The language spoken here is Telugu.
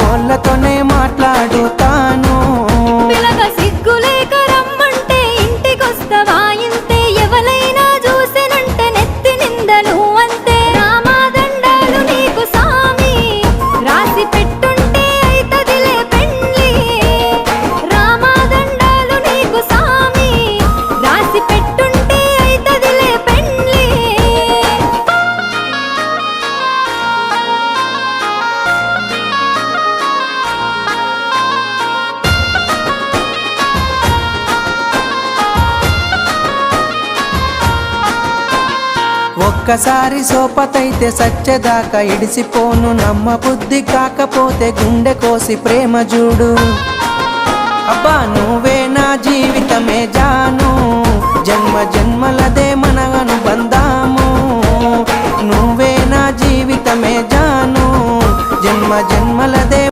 వాళ్ళతోనే మాట్లాడుతాను. పిలగా సిగ్గులేక రమ్మంటే ఇంటికొస్తవా ఇంతే, ఎవలైనా చూసినంటే నెత్తి నిందలు అంతే. రామాదండాలు నీకు సామి, రాసి పెట్టుంటే అయితదిలే పెండ్లి. రామాదండాలు నీకు సామి, రాసి పెట్టుంటే అయితదిలే పెండ్లి. ఒక్కసారి సోపతైతే సచ్చేదాకా ఇడిసిపోను, నమ్మ బుద్ధి కాకపోతే గుండె కోసి ప్రేమ చూడు. అబ్బా నువ్వే నా జీవితమే జాను, జన్మ జన్మలదే మన అనుబంధాము. నువ్వే నా జీవితమే జాను, జన్మ జన్మలదే